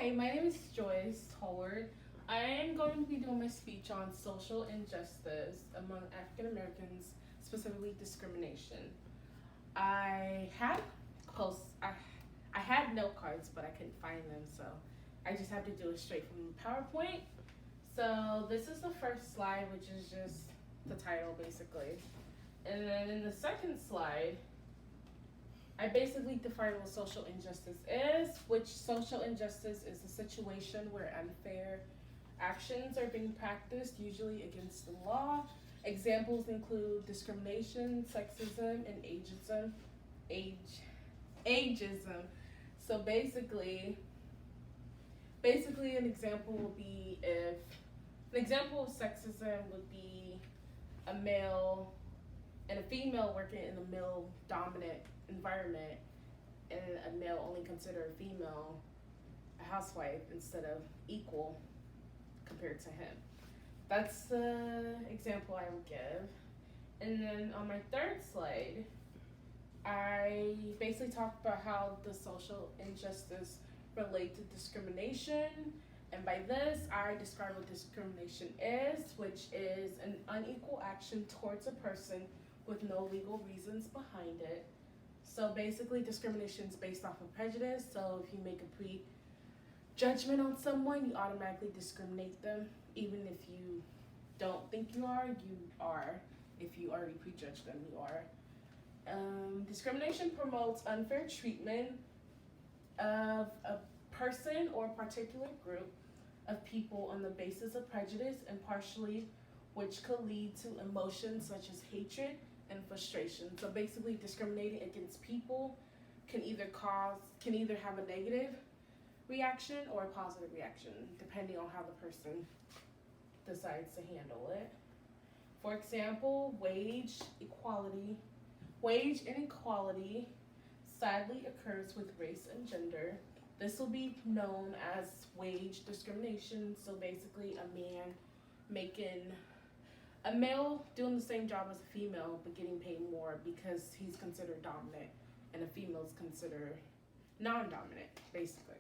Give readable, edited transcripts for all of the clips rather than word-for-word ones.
Hi, my name is Joyce Howard. I am going to be doing my speech on social injustice among African Americans, specifically discrimination. I had close. I had note cards, but I couldn't find them, so I just have to do it straight from PowerPoint. So this is the first slide, which is just the title, basically, and then in the second slide, I basically define what social injustice is, which social injustice is a situation where unfair actions are being practiced, usually against the law. Examples include discrimination, sexism, and ageism. So basically an example would be if an example of sexism would be a male and a female working in a male dominant environment and a male only consider a female a housewife instead of equal compared to him. That's the example I would give. And then on my third slide, I basically talked about how the social injustice relate to discrimination. And by this, I describe what discrimination is, which is an unequal action towards a person with no legal reasons behind it. So basically, discrimination is based off of prejudice. So if you make a prejudgment on someone, you automatically discriminate them. Even if you don't think you are. If you already prejudge them, you are. Discrimination promotes unfair treatment of a person or particular group of people on the basis of prejudice and partially, which could lead to emotions such as hatred and frustration. So basically, discriminating against people can either have a negative reaction or a positive reaction, depending on how the person decides to handle it. For example, wage inequality sadly occurs with race and gender. This will be known as wage discrimination. So basically, a male doing the same job as a female but getting paid more because he's considered dominant and a female is considered non-dominant, basically.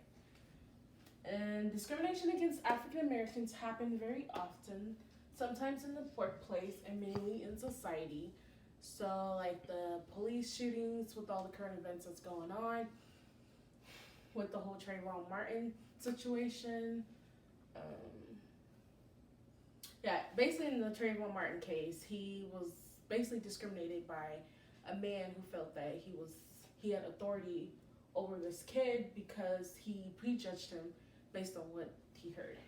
And discrimination against African Americans happen very often, sometimes in the workplace and mainly in society. So like the police shootings with all the current events that's going on, with the whole Trayvon Martin situation. Basically in the Trayvon Martin case, he was basically discriminated by a man who felt that he had authority over this kid because he prejudged him based on what he heard.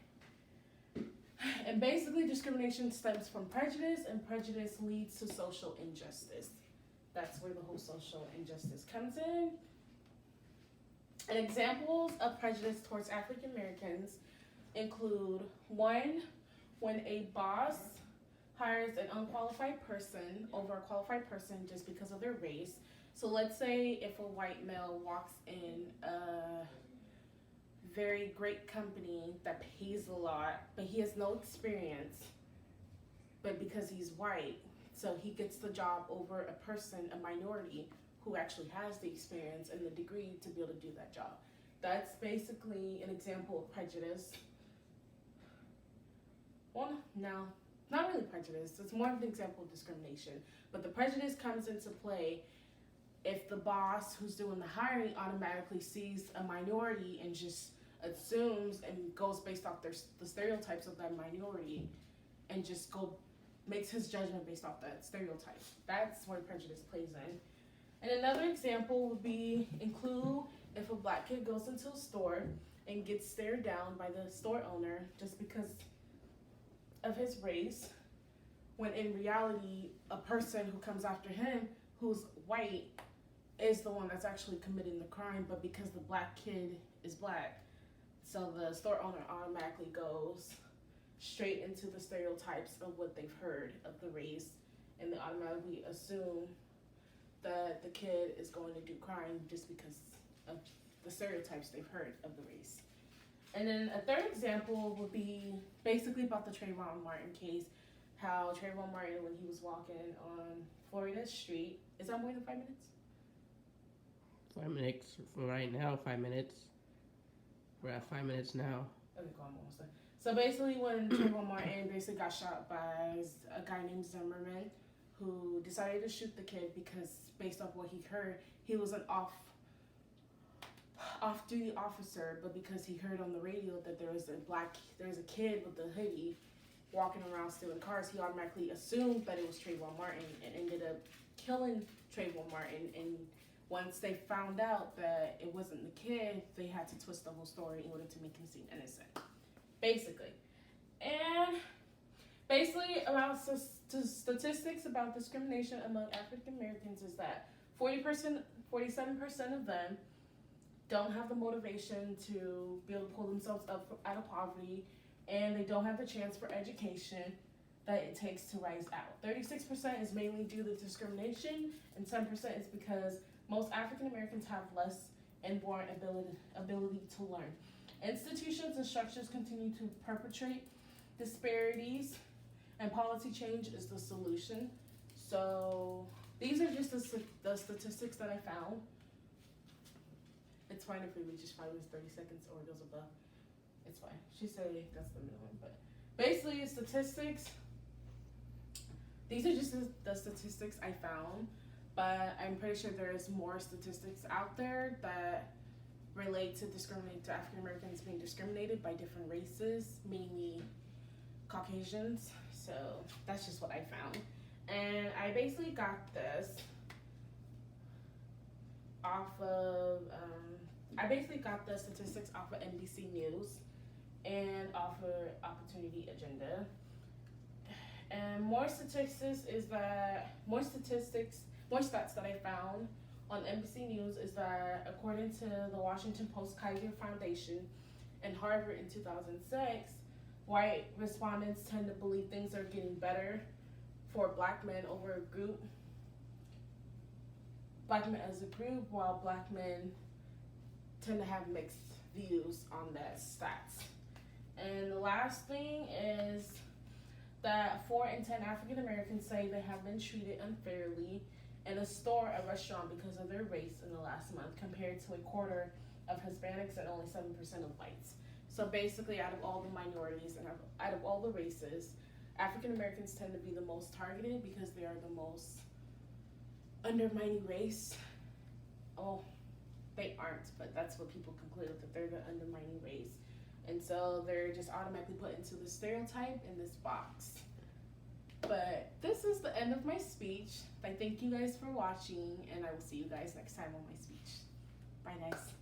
And basically discrimination stems from prejudice, and prejudice leads to social injustice. That's where the whole social injustice comes in. And examples of prejudice towards African Americans include one, when a boss hires an unqualified person over a qualified person just because of their race. So let's say if a white male walks in a very great company that pays a lot, but he has no experience, but because he's white, so he gets the job over a person, a minority, who actually has the experience and the degree to be able to do that job. That's basically an example of prejudice. Well, no, not really prejudice. It's more of an example of discrimination. But the prejudice comes into play if the boss who's doing the hiring automatically sees a minority and just assumes and goes based off the stereotypes of that minority and just makes his judgment based off that stereotype. That's where prejudice plays in. And another example would include if a black kid goes into a store and gets stared down by the store owner just because of his race, when in reality, a person who comes after him who's white is the one that's actually committing the crime, but because the black kid is black, so the store owner automatically goes straight into the stereotypes of what they've heard of the race, and they automatically assume that the kid is going to do crime just because of the stereotypes they've heard of the race. And then a third example would be basically about the Trayvon Martin case, how Trayvon Martin, when he was walking on Florida Street, is that more than 5 minutes? 5 minutes from right now, 5 minutes. We're at 5 minutes now. Okay, cool, I'm almost done. So basically, when Trayvon Martin basically got shot by a guy named Zimmerman, who decided to shoot the kid because, based off what he heard, he was an off-duty officer, but because he heard on the radio that there was a kid with a hoodie walking around stealing cars, he automatically assumed that it was Trayvon Martin and ended up killing Trayvon Martin. And once they found out that it wasn't the kid, they had to twist the whole story in order to make him seem innocent, basically. And basically, about statistics about discrimination among African Americans is that 47% of them don't have the motivation to be able to pull themselves up out of poverty, and they don't have the chance for education that it takes to rise out. 36% is mainly due to discrimination, and 10% is because most African Americans have less inborn ability to learn. Institutions and structures continue to perpetuate disparities, and policy change is the solution. So these are just the statistics that I found. It's fine if we reaches 5 minutes 30 seconds or goes above. It's fine. She said that's the minimum, but basically statistics. These are just the statistics I found, but I'm pretty sure there's more statistics out there that relate to African Americans being discriminated by different races, mainly Caucasians. So that's just what I found, and I basically got this off of. I basically got the statistics off of NBC News and off of Opportunity Agenda. And more stats that I found on NBC News is that according to the Washington Post Kaiser Foundation and Harvard in 2006, white respondents tend to believe things are getting better for black men as a group, while black men tend to have mixed views on that stats. And the last thing is that 4 in 10 African Americans say they have been treated unfairly in a store or restaurant because of their race in the last month, compared to a quarter of Hispanics and only 7% of whites. So basically, out of all the minorities and out of all the races, African Americans tend to be the most targeted because they are the most undermining race. Oh, they aren't, but that's what people conclude, that they're the undermining race. And so they're just automatically put into the stereotype in this box. But this is the end of my speech. I thank you guys for watching, and I will see you guys next time on my speech. Bye, guys.